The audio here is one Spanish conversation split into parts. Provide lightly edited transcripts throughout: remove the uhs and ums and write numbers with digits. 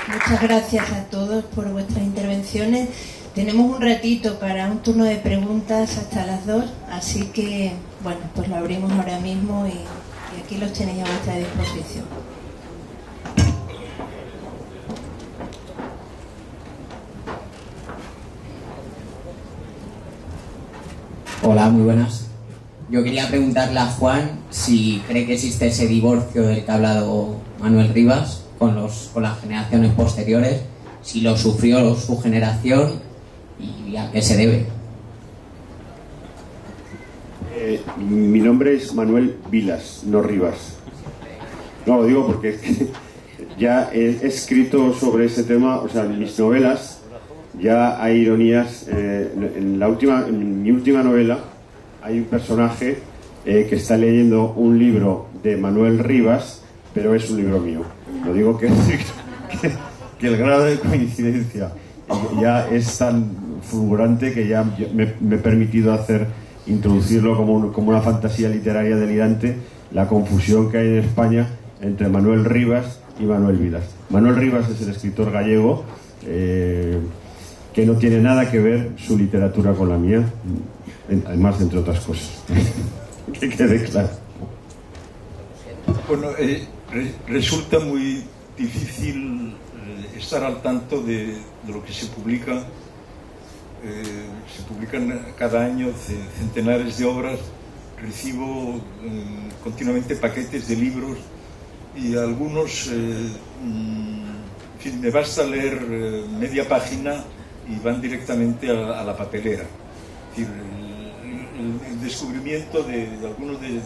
Muchas gracias a todos por vuestras intervenciones. Tenemos un ratito para un turno de preguntas hasta las 2, así que, bueno, pues lo abrimos ahora mismo y aquí los tenéis a vuestra disposición. Hola, muy buenas. Yo quería preguntarle a Juan si cree que existe ese divorcio del que ha hablado Manuel Rivas con las generaciones posteriores, si lo sufrió su generación y a qué se debe. Mi nombre es Manuel Vilas, no Rivas. No, lo digo porque ya he escrito sobre ese tema, o sea, en mis novelas ya hay ironías. En mi última novela hay un personaje que está leyendo un libro de Manuel Rivas, pero es un libro mío. Lo digo que el grado de coincidencia ya es tan fulgurante que ya me he permitido introducirlo como una fantasía literaria delirante, la confusión que hay en España entre Manuel Rivas y Manuel Vilas. Manuel Rivas es el escritor gallego, que no tiene nada que ver su literatura con la mía, además, entre otras cosas. Que quede claro. Bueno, resulta muy difícil estar al tanto de lo que se publica. Se publican cada año centenares de obras. Recibo continuamente paquetes de libros y algunos, en fin, me basta leer media página y van directamente a la papelera. Es decir, el descubrimiento de algunos de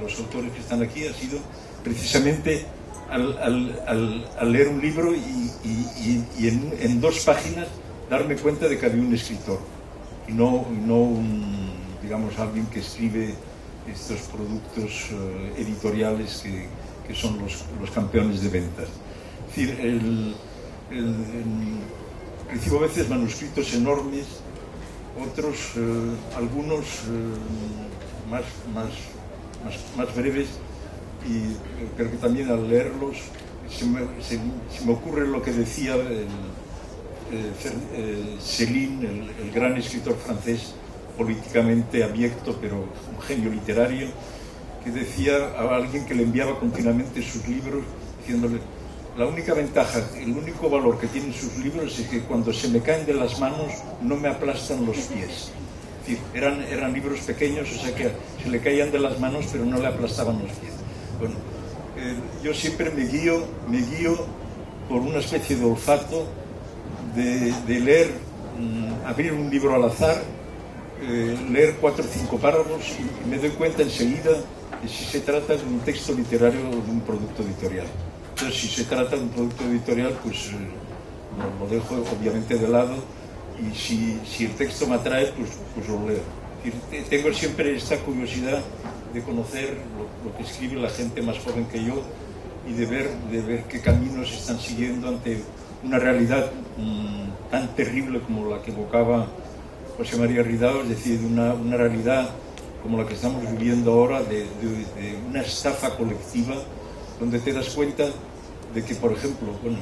los autores que están aquí ha sido precisamente al leer un libro y en 2 páginas darme cuenta de que había un escritor y no digamos, alguien que escribe estos productos editoriales que son los campeones de ventas. Es decir, recibo a veces manuscritos enormes, otros, algunos más breves, pero que también al leerlos se me ocurre lo que decía Céline, el gran escritor francés, políticamente abyecto, pero un genio literario, que decía a alguien que le enviaba continuamente sus libros, diciéndole: la única ventaja, el único valor que tienen sus libros es que cuando se me caen de las manos no me aplastan los pies. Es decir, eran libros pequeños, o sea que se le caían de las manos pero no le aplastaban los pies. Bueno, yo siempre me guío por una especie de olfato de leer, abrir un libro al azar, leer 4 o 5 párrafos y me doy cuenta enseguida de si se trata de un texto literario o de un producto editorial. Entonces, si se trata de un producto editorial, pues lo dejo obviamente de lado, y si el texto me atrae, pues lo leo. Tengo siempre esta curiosidad de conocer lo que escribe la gente más joven que yo y de ver qué caminos están siguiendo ante una realidad tan terrible como la que evocaba José María Ridao, es decir, una realidad como la que estamos viviendo ahora, de una estafa colectiva, donde te das cuenta de que, por ejemplo, bueno,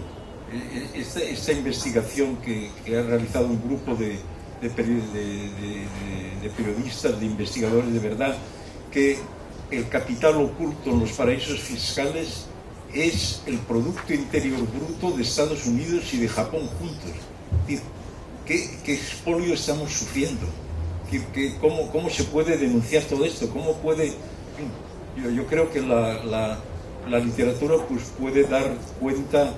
esta investigación que ha realizado un grupo de periodistas, de investigadores de verdad, que el capital oculto en los paraísos fiscales es el Producto Interior Bruto de Estados Unidos y de Japón juntos. Es decir, ¿qué expolio estamos sufriendo? ¿Cómo se puede denunciar todo esto? ¿Cómo puede...? Yo creo que la literatura pues puede dar cuenta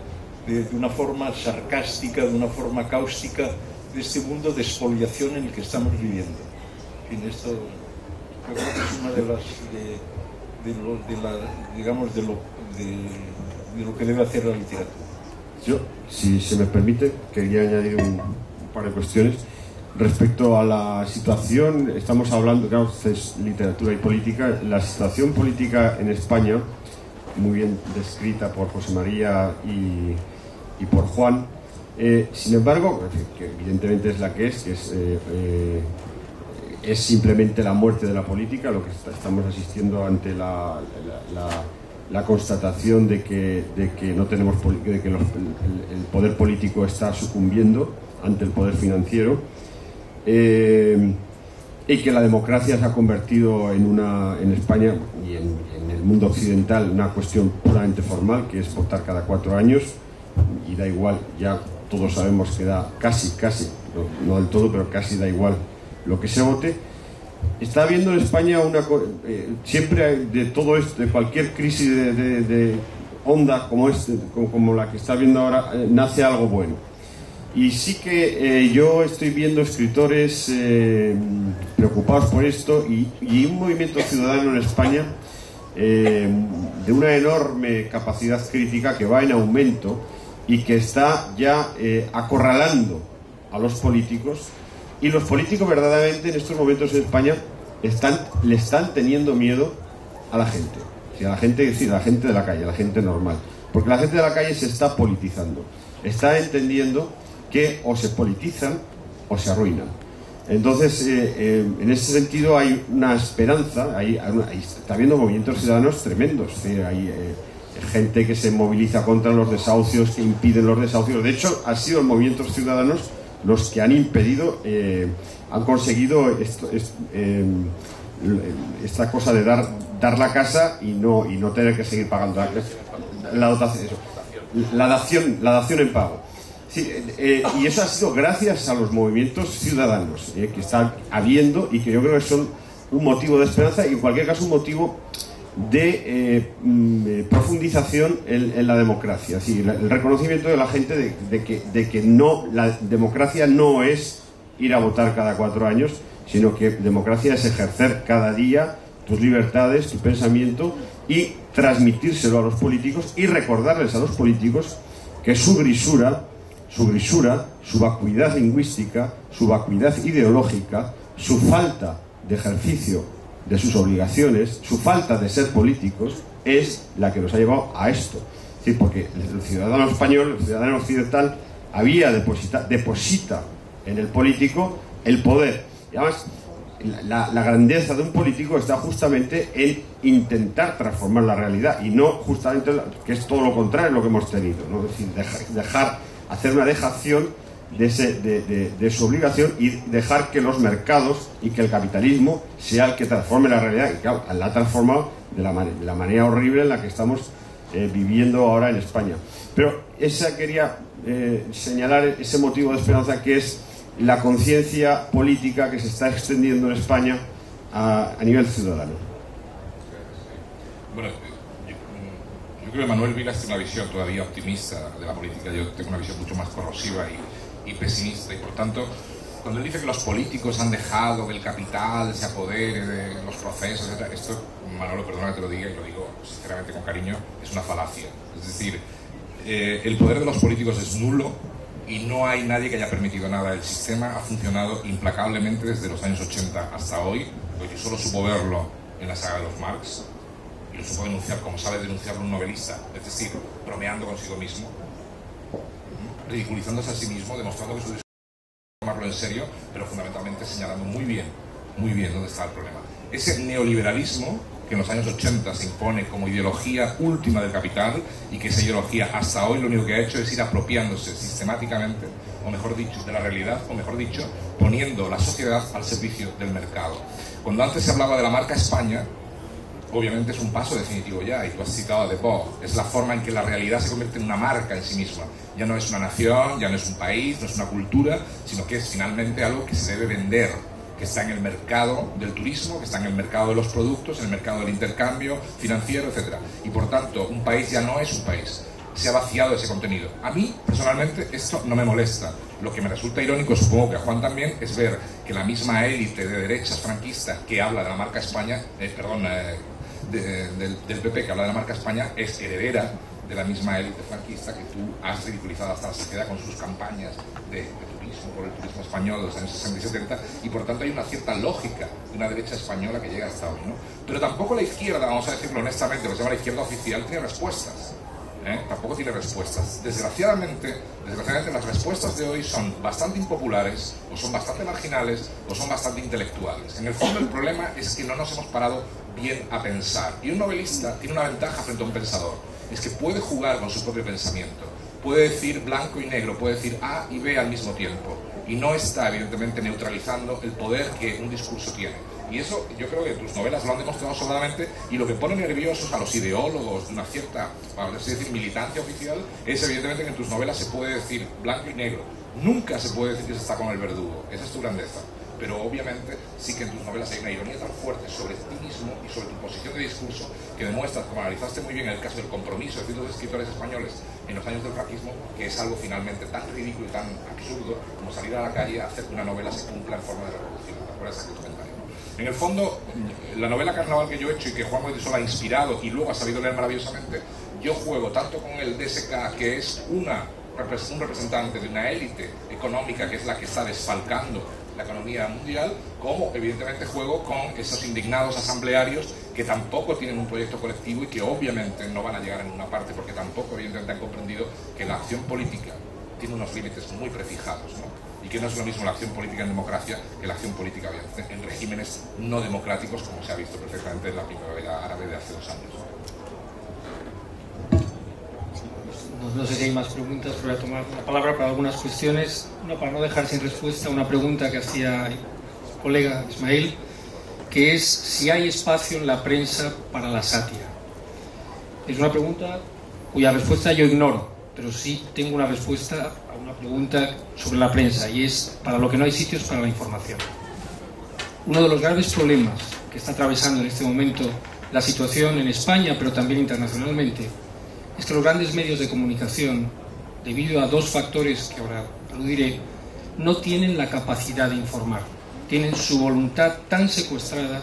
de una forma sarcástica, de una forma cáustica, de este mundo de expoliación en el que estamos viviendo. En fin, esto yo creo que es una de lo que debe hacer la literatura. Yo, si se me permite, quería añadir un par de cuestiones. Respecto a la situación, estamos hablando, claro, es literatura y política. La situación política en España, muy bien descrita por José María y por Juan, sin embargo, que evidentemente es la que es simplemente la muerte de la política, lo que estamos asistiendo ante la constatación de que no tenemos de que el poder político está sucumbiendo ante el poder financiero, y que la democracia se ha convertido en España y en el mundo occidental en una cuestión puramente formal, que es votar cada 4 años, y da igual, ya todos sabemos que da casi, no del todo, pero casi da igual lo que se vote. Está habiendo en España siempre de todo esto, de cualquier crisis de onda como la que está viendo ahora, nace algo bueno. Y sí que yo estoy viendo escritores preocupados por esto y un movimiento ciudadano en España de una enorme capacidad crítica que va en aumento y que está ya acorralando a los políticos, y los políticos verdaderamente en estos momentos en España le están teniendo miedo a la gente, a la gente, es decir, a la gente de la calle, a la gente normal, porque la gente de la calle se está politizando, está entendiendo que o se politizan o se arruinan. Entonces, en ese sentido hay una esperanza, está habiendo movimientos ciudadanos tremendos, hay gente que se moviliza contra los desahucios, que impiden los desahucios. De hecho, han sido movimientos ciudadanos los que han impedido, han conseguido esta cosa de dar la casa y no tener que seguir pagando la dotación, la dación en pago. Sí, y eso ha sido gracias a los movimientos ciudadanos que están habiendo, y que yo creo que son un motivo de esperanza y en cualquier caso un motivo de profundización en la democracia. Es decir, el reconocimiento de la gente de que no, la democracia no es ir a votar cada 4 años, sino que democracia es ejercer cada día tus libertades, tu pensamiento, y transmitírselo a los políticos y recordarles a los políticos que su grisura, su vacuidad lingüística, su vacuidad ideológica, su falta de ejercicio de sus obligaciones, su falta de ser políticos, es la que nos ha llevado a esto. Sí, porque el ciudadano español, el ciudadano occidental, deposita en el político el poder. Y además, la grandeza de un político está justamente en intentar transformar la realidad, y no justamente, que es todo lo contrario a lo que hemos tenido, ¿no? Es decir, hacer una dejación de su obligación y dejar que los mercados y que el capitalismo sea el que transforme la realidad. Y claro, la ha transformado de la manera horrible en la que estamos viviendo ahora en España. Pero quería señalar ese motivo de esperanza, que es la conciencia política que se está extendiendo en España a nivel ciudadano. Bueno, yo creo que Manuel Vilas tiene una visión todavía optimista de la política. Yo tengo una visión mucho más corrosiva y pesimista, y por tanto, cuando él dice que los políticos han dejado que el capital se apodere de los procesos, etc., esto, Manolo, perdona que te lo diga, y lo digo sinceramente con cariño, es una falacia. Es decir, el poder de los políticos es nulo y no hay nadie que haya permitido nada. El sistema ha funcionado implacablemente desde los años 80 hasta hoy. Yo solo supo verlo en la saga de los Marx, y lo supo denunciar como sabe denunciarlo un novelista, es decir, bromeando consigo mismo, ridiculizándose a sí mismo, demostrando que su discurso es tomarlo en serio, pero fundamentalmente señalando muy bien dónde está el problema. Ese neoliberalismo que en los años 80 se impone como ideología última del capital, y que esa ideología hasta hoy lo único que ha hecho es ir apropiándose sistemáticamente, o mejor dicho, de la realidad, o mejor dicho, poniendo la sociedad al servicio del mercado. Cuando antes se hablaba de la marca España, obviamente es un paso definitivo ya, y tú has citado a Debord, es la forma en que la realidad se convierte en una marca en sí misma. Ya no es una nación, ya no es un país, no es una cultura, sino que es finalmente algo que se debe vender, que está en el mercado del turismo, que está en el mercado de los productos, en el mercado del intercambio financiero, etc. Y por tanto, un país ya no es un país, se ha vaciado ese contenido. A mí, personalmente, esto no me molesta. Lo que me resulta irónico, supongo que a Juan también, es ver que la misma élite de derechas franquistas que habla de la marca España, del PP, que habla de la marca España, es heredera de la misma élite franquista que tú has ridiculizado hasta la saciedad con sus campañas de turismo, por el turismo español de los años 60 y 70, y por tanto hay una cierta lógica de una derecha española que llega hasta hoy, ¿no? Pero tampoco la izquierda, vamos a decirlo honestamente, lo que se llama la izquierda oficial, tiene respuestas. tampoco tiene respuestas. Desgraciadamente las respuestas de hoy son bastante impopulares, o son bastante marginales, o son bastante intelectuales. En el fondo el problema es que no nos hemos parado bien a pensar. Y un novelista tiene una ventaja frente a un pensador, es que puede jugar con su propio pensamiento, puede decir blanco y negro, puede decir A y B al mismo tiempo, y no está evidentemente neutralizando el poder que un discurso tiene. Y eso yo creo que tus novelas lo han demostrado sobradamente, y lo que pone nerviosos a los ideólogos de una cierta, para decir, militancia oficial, es evidentemente que en tus novelas se puede decir blanco y negro. Nunca se puede decir que se está con el verdugo, esa es tu grandeza. Pero obviamente sí que en tus novelas hay una ironía tan fuerte sobre ti mismo y sobre tu posición de discurso, que demuestras, como analizaste muy bien en el caso del compromiso de ciertos escritores españoles en los años del franquismo, que es algo finalmente tan ridículo y tan absurdo como salir a la calle a hacer que una novela se cumpla en forma de revolución. ¿Te acuerdas de tu comentario? En el fondo, la novela Carnaval que yo he hecho y que Juan Montesolo ha inspirado y luego ha sabido leer maravillosamente, yo juego tanto con el DSK, que es un representante de una élite económica que es la que está desfalcando la economía mundial, como evidentemente juego con esos indignados asamblearios que tampoco tienen un proyecto colectivo y que obviamente no van a llegar en una parte, porque tampoco evidentemente han comprendido que la acción política tiene unos límites muy prefijados, ¿no? Y que no es lo mismo la acción política en democracia que la acción política en regímenes no democráticos, como se ha visto perfectamente en la primavera árabe de hace 2 años. No sé si hay más preguntas, voy a tomar la palabra para algunas cuestiones. Una, para no dejar sin respuesta una pregunta que hacía el colega Ismael, que es si hay espacio en la prensa para la sátira. Es una pregunta cuya respuesta yo ignoro, pero sí tengo una respuesta a una pregunta sobre la prensa, y es: para lo que no hay sitios para la información. Uno de los graves problemas que está atravesando en este momento la situación en España, pero también internacionalmente, es que los grandes medios de comunicación, debido a 2 factores que ahora aludiré, no tienen la capacidad de informar. Tienen su voluntad tan secuestrada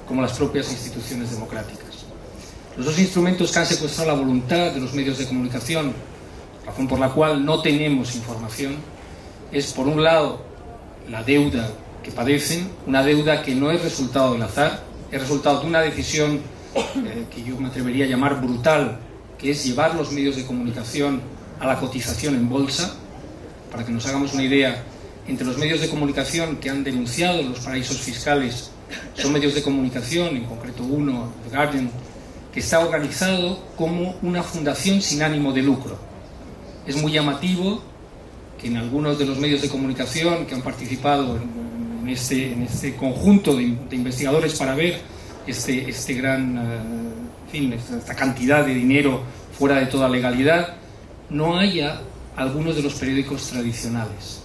como las propias instituciones democráticas. Los 2 instrumentos que han secuestrado la voluntad de los medios de comunicación, razón por la cual no tenemos información, es, por un lado, la deuda que padecen, una deuda que no es resultado del azar, es resultado de una decisión que yo me atrevería a llamar brutal, que es llevar los medios de comunicación a la cotización en bolsa. Para que nos hagamos una idea, entre los medios de comunicación que han denunciado los paraísos fiscales, son medios de comunicación, en concreto uno, The Guardian, que está organizado como una fundación sin ánimo de lucro. Es muy llamativo que en algunos de los medios de comunicación que han participado en este conjunto de investigadores para ver este gran, esta cantidad de dinero fuera de toda legalidad, no haya algunos de los periódicos tradicionales.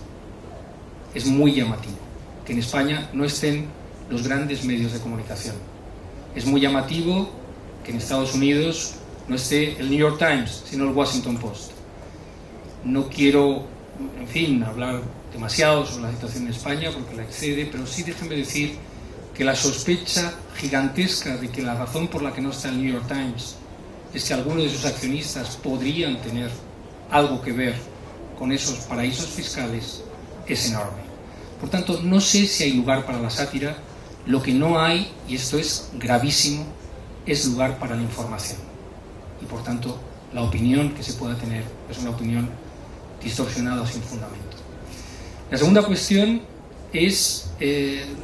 Es muy llamativo que en España no estén los grandes medios de comunicación. Es muy llamativo que en Estados Unidos no esté el New York Times, sino el Washington Post. No quiero, en fin, hablar demasiado sobre la situación en España porque la excede, pero sí déjenme decir que la sospecha gigantesca de que la razón por la que no está el New York Times es que algunos de sus accionistas podrían tener algo que ver con esos paraísos fiscales es enorme. Por tanto, no sé si hay lugar para la sátira. Lo que no hay, y esto es gravísimo, es lugar para la información. Y por tanto, la opinión que se pueda tener es una opinión distorsionada o sin fundamento. La segunda cuestión es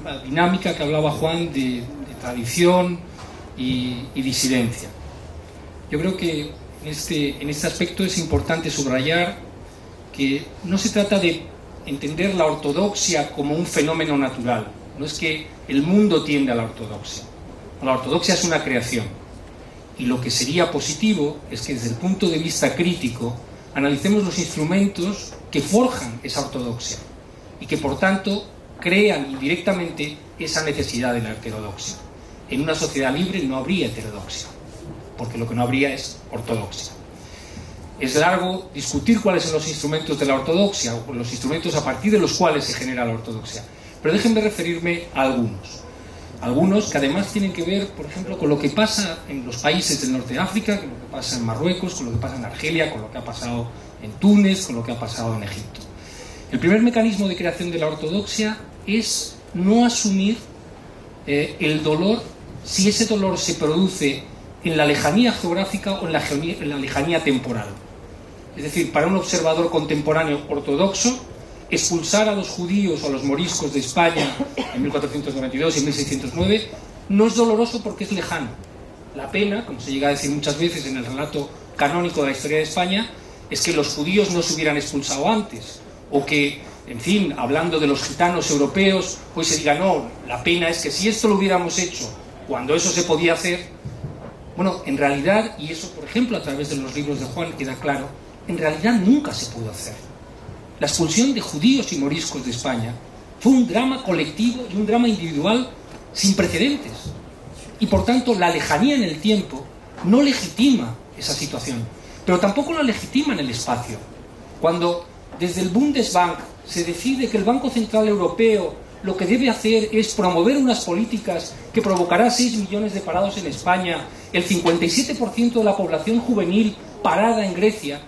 la dinámica que hablaba Juan de tradición y disidencia. Yo creo que en este aspecto es importante subrayar que no se trata de entender la ortodoxia como un fenómeno natural. No es que el mundo tiende a la ortodoxia. La ortodoxia es una creación. Y lo que sería positivo es que desde el punto de vista crítico analicemos los instrumentos que forjan esa ortodoxia y que por tanto crean indirectamente esa necesidad de la heterodoxia. En una sociedad libre no habría heterodoxia, porque lo que no habría es ortodoxia. Es largo discutir cuáles son los instrumentos de la ortodoxia, o los instrumentos a partir de los cuales se genera la ortodoxia. Pero déjenme referirme a algunos que además tienen que ver, por ejemplo, con lo que pasa en los países del norte de África, con lo que pasa en Marruecos, con lo que pasa en Argelia, con lo que ha pasado en Túnez, con lo que ha pasado en Egipto. El primer mecanismo de creación de la ortodoxia es no asumir el dolor, si ese dolor se produce en la lejanía geográfica o en la lejanía temporal. Es decir, para un observador contemporáneo ortodoxo, expulsar a los judíos o a los moriscos de España en 1492 y 1609 no es doloroso porque es lejano. La pena, como se llega a decir muchas veces en el relato canónico de la historia de España, es que los judíos no se hubieran expulsado antes, o que, en fin, hablando de los gitanos europeos, pues se diga, no, la pena es que si esto lo hubiéramos hecho cuando eso se podía hacer. Bueno, en realidad, y eso por ejemplo a través de los libros de Juan queda claro, en realidad nunca se pudo hacer. La expulsión de judíos y moriscos de España fue un drama colectivo y un drama individual sin precedentes. Y por tanto la lejanía en el tiempo no legitima esa situación, pero tampoco la legitima en el espacio. Cuando desde el Bundesbank se decide que el Banco Central Europeo lo que debe hacer es promover unas políticas que provocará 6 millones de parados en España, el 57% de la población juvenil parada en Grecia,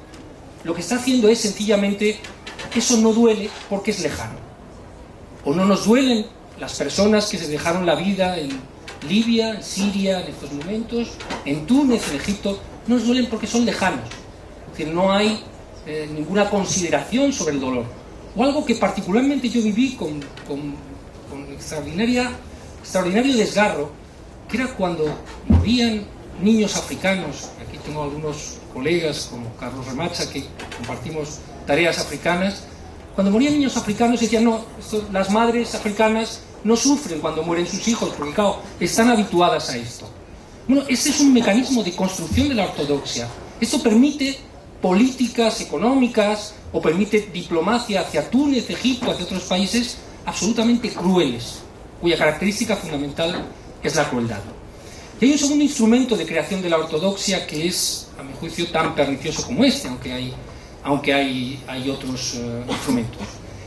lo que está haciendo es sencillamente, eso no duele porque es lejano. O no nos duelen las personas que se dejaron la vida en Libia, en Siria, en estos momentos, en Túnez, en Egipto, no nos duelen porque son lejanos. Es decir, no hay ninguna consideración sobre el dolor. O algo que particularmente yo viví con extraordinario desgarro, que era cuando morían niños africanos. Aquí tengo algunos colegas como Carlos Remacha que compartimos tareas africanas. Cuando morían niños africanos decían, no, las madres africanas no sufren cuando mueren sus hijos porque claro, están habituadas a esto. Bueno, ese es un mecanismo de construcción de la ortodoxia. Esto permite políticas económicas o permite diplomacia hacia Túnez, Egipto, hacia otros países absolutamente crueles, cuya característica fundamental es la crueldad. Y hay un segundo instrumento de creación de la ortodoxia que es, a mi juicio, tan pernicioso como este, aunque hay otros instrumentos,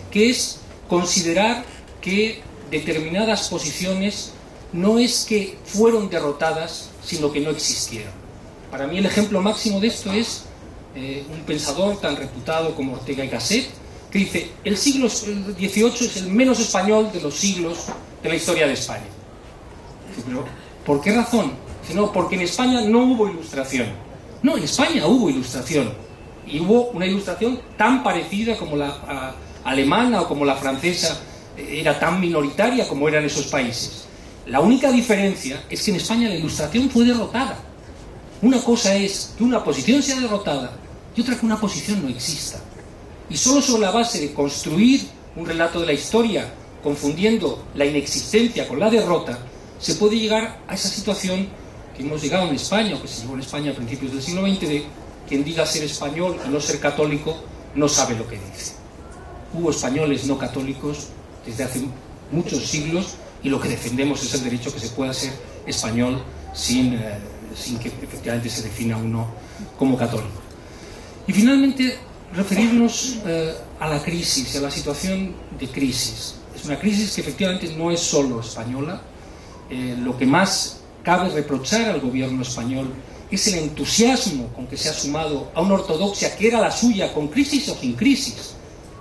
que es considerar que determinadas posiciones no es que fueron derrotadas, sino que no existieron. Para mí el ejemplo máximo de esto es un pensador tan reputado como Ortega y Gasset, que dice, el siglo XVIII es el menos español de los siglos de la historia de España. Pero, ¿por qué razón? Dice, no, porque en España no hubo ilustración. No, en España hubo ilustración. Y hubo una ilustración tan parecida como la alemana o como la francesa, era tan minoritaria como eran esos países. La única diferencia es que en España la ilustración fue derrotada. Una cosa es que una posición sea derrotada y otra que una posición no exista. Y solo sobre la base de construir un relato de la historia, confundiendo la inexistencia con la derrota, se puede llegar a esa situación que hemos llegado en España, o que se llegó en España a principios del siglo XX, de quien diga ser español y no ser católico, no sabe lo que dice. Hubo españoles no católicos desde hace muchos siglos y lo que defendemos es el derecho que se pueda ser español sin que efectivamente se defina uno como católico. Y finalmente, referirnos a la crisis, a la situación de crisis. Es una crisis que efectivamente no es solo española. Lo que más cabe reprochar al gobierno español es el entusiasmo con que se ha sumado a una ortodoxia que era la suya, con crisis o sin crisis.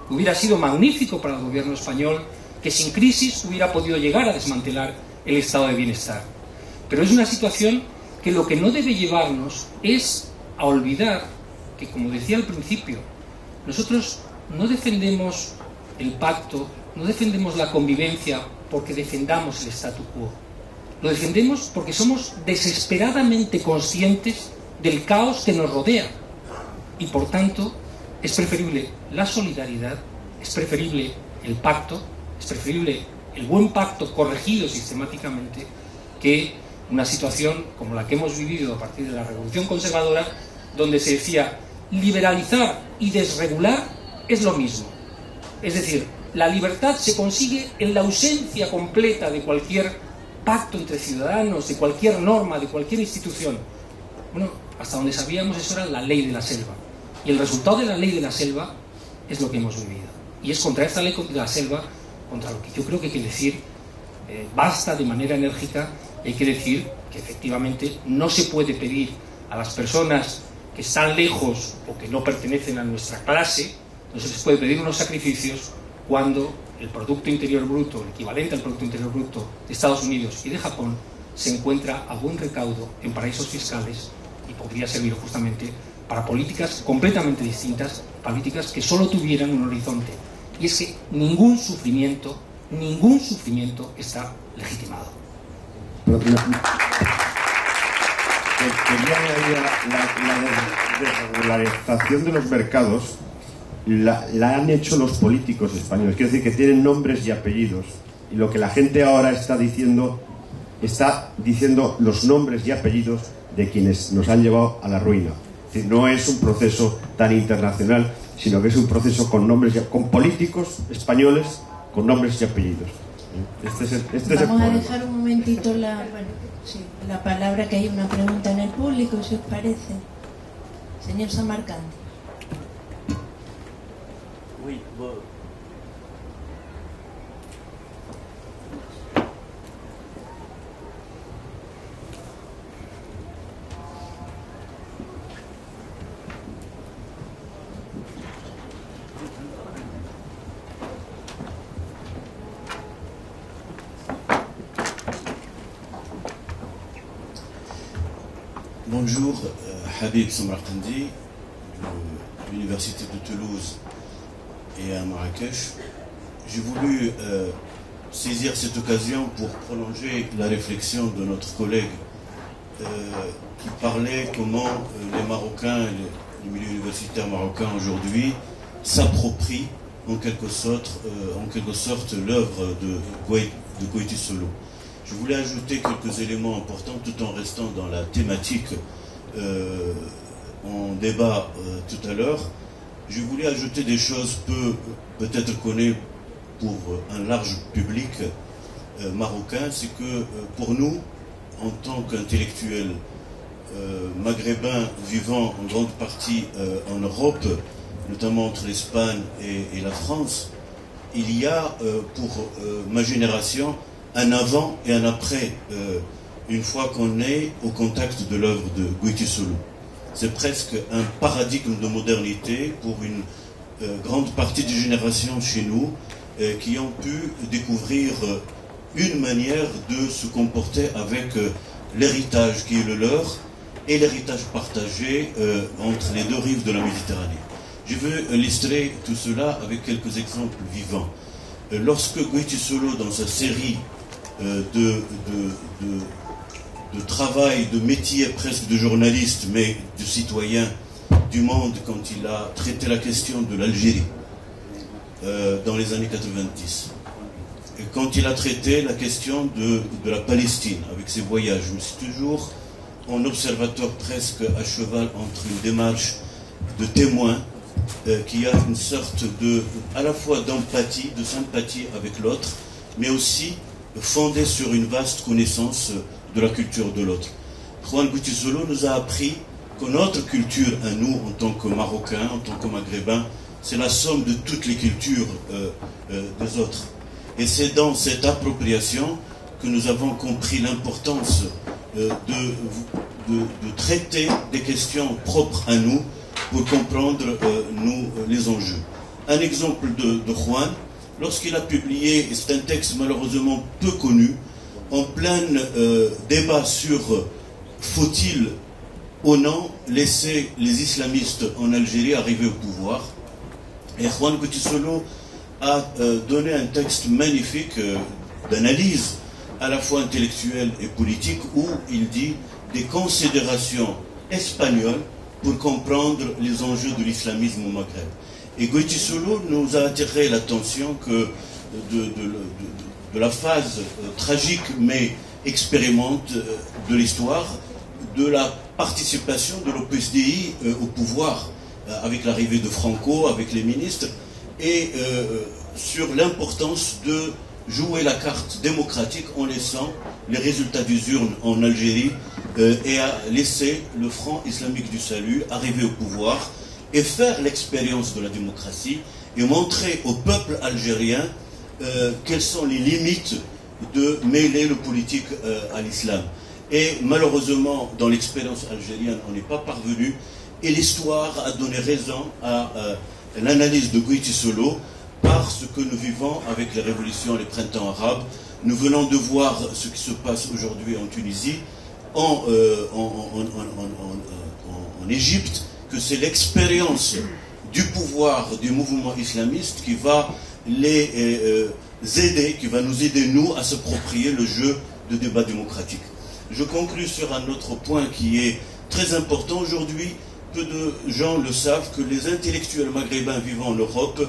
Hubiera sido magnífico para el gobierno español que sin crisis hubiera podido llegar a desmantelar el estado de bienestar. Pero es una situación que lo que no debe llevarnos es a olvidar que, como decía al principio, nosotros no defendemos el pacto, no defendemos la convivencia porque defendamos el statu quo. Lo defendemos porque somos desesperadamente conscientes del caos que nos rodea. Y por tanto, es preferible la solidaridad, es preferible el pacto, es preferible el buen pacto corregido sistemáticamente que una situación como la que hemos vivido a partir de la Revolución Conservadora, donde se decía liberalizar y desregular es lo mismo. Es decir, la libertad se consigue en la ausencia completa de cualquier pacto entre ciudadanos, de cualquier norma, de cualquier institución. Bueno, hasta donde sabíamos eso era la ley de la selva. Y el resultado de la ley de la selva es lo que hemos vivido. Y es contra esta ley de la selva contra lo que yo creo que hay que decir basta de manera enérgica. Hay que decir que efectivamente no se puede pedir a las personas que están lejos o que no pertenecen a nuestra clase, no se les puede pedir unos sacrificios cuando el Producto Interior Bruto, el equivalente al Producto Interior Bruto de Estados Unidos y de Japón, se encuentra a buen recaudo en paraísos fiscales y podría servir justamente para políticas completamente distintas, políticas que solo tuvieran un horizonte. Y es que ningún sufrimiento está legitimado. Quería añadir la desregularización de los mercados la han hecho los políticos españoles. Quiero decir que tienen nombres y apellidos. Y lo que la gente ahora está diciendo los nombres y apellidos de quienes nos han llevado a la ruina. Es decir, no es un proceso tan internacional, sino que es un proceso con políticos españoles con nombres y apellidos. Vamos a dejar un momentito la palabra, que hay una pregunta en el público, si os parece. Señor Samarcande. Bonjour, Habib Samarcandi, de l'Université de Toulouse et à Marrakech. J'ai voulu saisir cette occasion pour prolonger la réflexion de notre collègue qui parlait comment les Marocains, les milieux universitaires marocains aujourd'hui s'approprient en quelque sorte l'œuvre de Goïti Solo. Je voulais ajouter quelques éléments importants tout en restant dans la thématique en débat tout à l'heure. Je voulais ajouter des choses peut-être connues pour un large public marocain. C'est que pour nous, en tant qu'intellectuels maghrébins vivant en grande partie en Europe, notamment entre l'Espagne et la France, il y a pour ma génération un avant et un après, une fois qu'on est au contact de l'œuvre de Goïti Solo. C'est presque un paradigme de modernité pour une grande partie des générations chez nous qui ont pu découvrir une manière de se comporter avec l'héritage qui est le leur et l'héritage partagé entre les deux rives de la Méditerranée. Je veux illustrer tout cela avec quelques exemples vivants. Lorsque Goïti Solo, dans sa série de travail, de métier presque de journaliste, mais de citoyen du monde, quand il a traité la question de l'Algérie dans les années 90, et quand il a traité la question de la Palestine avec ses voyages, je me suis toujours en observateur presque à cheval entre une démarche de témoin qui a une sorte à la fois d'empathie, de sympathie avec l'autre, mais aussi fondée sur une vaste connaissance de la culture de l'autre. Juan Goïti Solo nous a appris que notre culture à nous, en tant que Marocains, en tant que Maghrébins, c'est la somme de toutes les cultures des autres. Et c'est dans cette appropriation que nous avons compris l'importance de traiter des questions propres à nous pour comprendre les enjeux. Un exemple de Juan, lorsqu'il a publié, et c'est un texte malheureusement peu connu, en plein débat sur faut-il ou non laisser les islamistes en Algérie arriver au pouvoir, et Juan Goïti Solo a donné un texte magnifique d'analyse à la fois intellectuelle et politique où il dit des considérations espagnoles pour comprendre les enjeux de l'islamisme au Maghreb. Et Goïti Solo nous a attiré l'attention que de la phase tragique mais expérimente de l'histoire, de la participation de l'OPSDI au pouvoir avec l'arrivée de Franco, avec les ministres, et sur l'importance de jouer la carte démocratique en laissant les résultats des urnes en Algérie et à laisser le Front islamique du salut arriver au pouvoir et faire l'expérience de la démocratie et montrer au peuple algérien quelles sont les limites de mêler le politique à l'islam. Et malheureusement, dans l'expérience algérienne, on n'est pas parvenu, et l'histoire a donné raison à l'analyse de Goïti Solo, parce que nous vivons avec les révolutions et les printemps arabes nous venons de voir ce qui se passe aujourd'hui en Tunisie, en Égypte, que c'est l'expérience du pouvoir du mouvement islamiste qui va les aider, qui va nous aider, nous, à s'approprier le jeu de débat démocratique. Je conclus sur un autre point qui est très important aujourd'hui. Peu de gens le savent, que les intellectuels maghrébins vivant en Europe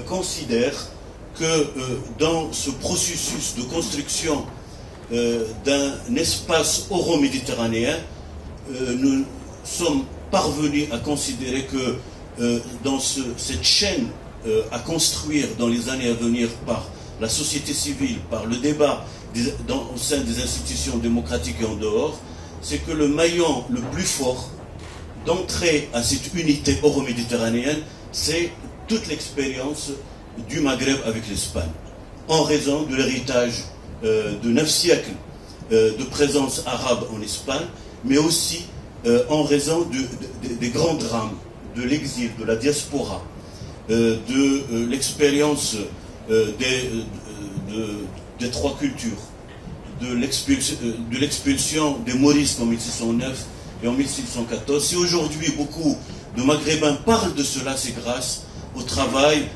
considèrent que dans ce processus de construction d'un espace euro-méditerranéen, nous sommes parvenus à considérer que dans cette chaîne à construire dans les années à venir par la société civile, par le débat au sein des institutions démocratiques et en dehors, c'est que le maillon le plus fort d'entrée à cette unité euro-méditerranéenne, c'est toute l'expérience du Maghreb avec l'Espagne, en raison de l'héritage de 9 siècles de présence arabe en Espagne, mais aussi en raison des grands drames, de l'exil, de la diaspora, de l'expérience des trois cultures, de l'expulsion des Maurices en 1609 et en 1614. Si aujourd'hui beaucoup de Maghrébins parlent de cela, c'est grâce au travail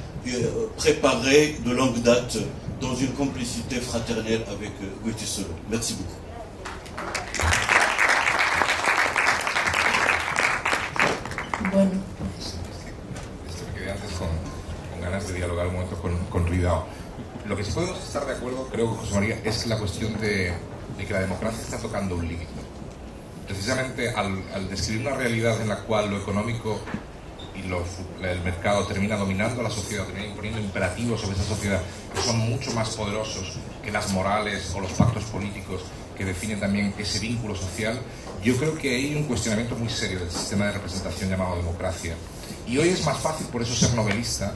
préparé de longue date dans une complicité fraternelle avec Guetisolo. Merci beaucoup. Bueno. Esto me quedé antes con ganas de dialogar un momento con Ridao. Lo que sí podemos estar de acuerdo, creo, José María, es la cuestión de que la democracia está tocando un límite. Precisamente al describir una realidad en la cual lo económico y el mercado termina dominando a la sociedad, termina imponiendo imperativos sobre esa sociedad que son mucho más poderosos que las morales o los pactos políticos que definen también ese vínculo social, yo creo que hay un cuestionamiento muy serio del sistema de representación llamado democracia. Y hoy es más fácil por eso ser novelista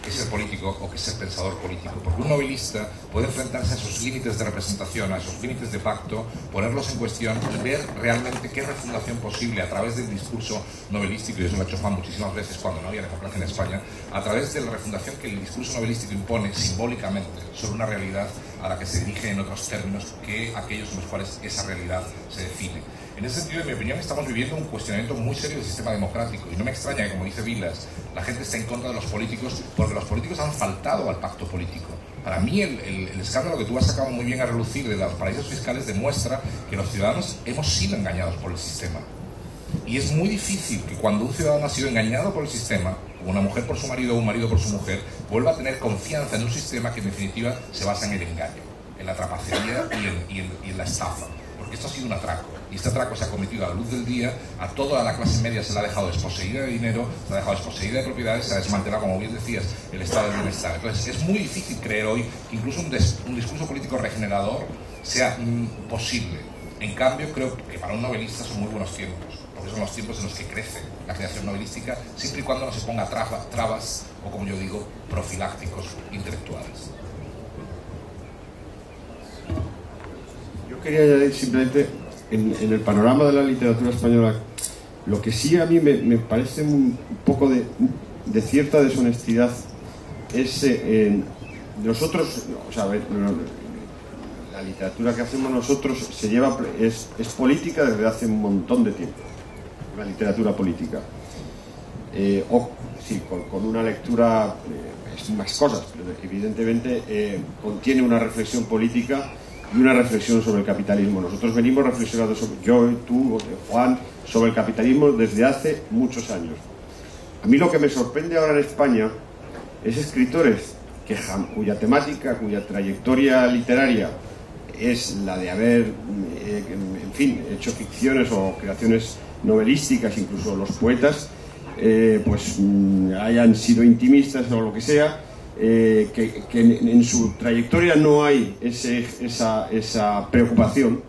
que ser político o que ser pensador político, porque un novelista puede enfrentarse a esos límites de representación, a esos límites de pacto, ponerlos en cuestión y ver realmente qué refundación posible a través del discurso novelístico, y eso lo ha hecho Juan muchísimas veces cuando no había democracia en España, a través de la refundación que el discurso novelístico impone simbólicamente sobre una realidad a la que se dirige en otros términos que aquellos en los cuales esa realidad se define. En ese sentido, en mi opinión, estamos viviendo un cuestionamiento muy serio del sistema democrático, y no me extraña que, como dice Vilas, la gente esté en contra de los políticos, porque los políticos han faltado al pacto político. Para mí, el escándalo que tú has sacado muy bien a relucir de los paraísos fiscales demuestra que los ciudadanos hemos sido engañados por el sistema. Y es muy difícil que cuando un ciudadano ha sido engañado por el sistema, como una mujer por su marido o un marido por su mujer, vuelva a tener confianza en un sistema que en definitiva se basa en el engaño, en la trapacería y en la estafa. Porque esto ha sido un atraco, y este atraco se ha cometido a la luz del día, a toda la clase media se la ha dejado desposeída de dinero, se la ha dejado desposeída de propiedades, se ha desmantelado, como bien decías, el estado del bienestar. Entonces es muy difícil creer hoy que incluso un discurso político regenerador sea posible. En cambio, creo que para un novelista son muy buenos tiempos, porque son los tiempos en los que crece la creación novelística, siempre y cuando no se ponga trabas, o como yo digo, profilácticos intelectuales. Yo quería añadir simplemente, en el panorama de la literatura española, lo que sí a mí me parece un poco de cierta deshonestidad es nosotros, o sea, la literatura que hacemos nosotros es política desde hace un montón de tiempo, la literatura política, sí, con una lectura, más cosas, pero evidentemente contiene una reflexión política y una reflexión sobre el capitalismo. Nosotros venimos reflexionando yo, tú, Juan, sobre el capitalismo desde hace muchos años. A mí lo que me sorprende ahora en España es escritores cuya temática, cuya trayectoria literaria es la de haber, en fin, hecho ficciones o creaciones novelísticas, incluso los poetas, pues hayan sido intimistas o lo que sea, que en su trayectoria no hay esa preocupación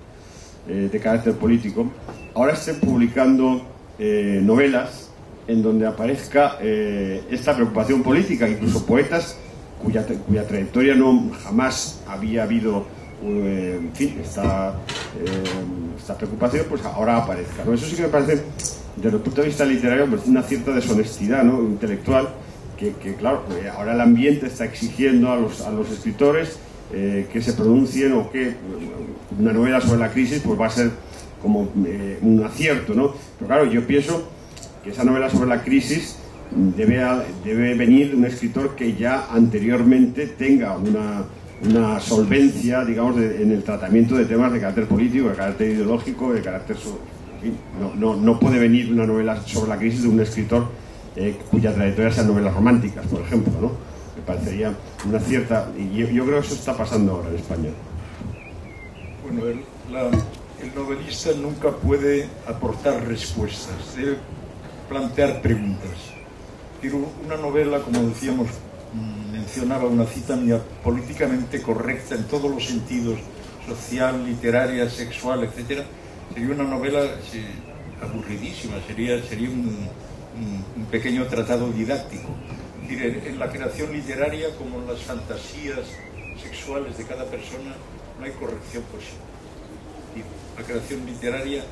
de carácter político. Ahora estén publicando novelas en donde aparezca esta preocupación política, incluso poetas cuya trayectoria jamás había habido, en fin, esta preocupación, pues ahora aparezca, ¿no? Eso sí que me parece, desde el punto de vista literario, pues una cierta deshonestidad, ¿no?, intelectual, que claro, ahora el ambiente está exigiendo a los escritores que se pronuncien, o que una novela sobre la crisis pues va a ser como un acierto, ¿no? Pero claro, yo pienso que esa novela sobre la crisis debe venir de un escritor que ya anteriormente tenga una solvencia, digamos, en el tratamiento de temas de carácter político, de carácter ideológico, de carácter... En fin, no puede venir una novela sobre la crisis de un escritor cuya trayectoria sean novelas románticas, por ejemplo, ¿no? Me parecería una cierta... Y yo creo que eso está pasando ahora en España. Bueno, el novelista nunca puede aportar respuestas, debe plantear preguntas. Pero una novela, como decíamos, mencionaba una cita mía, políticamente correcta en todos los sentidos, social, literaria, sexual, etcétera, sería una novela aburridísima, sería un pequeño tratado didáctico. Es decir, en la creación literaria, como en las fantasías sexuales de cada persona, no hay corrección posible. La creación literaria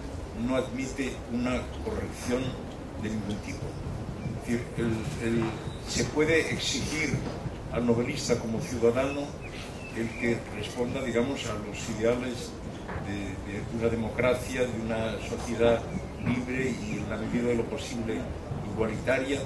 no admite una corrección de ningún tipo. Es decir, se puede exigir al novelista como ciudadano el que responda, digamos, a los ideales de una democracia, de una sociedad libre y en la medida de lo posible igualitaria,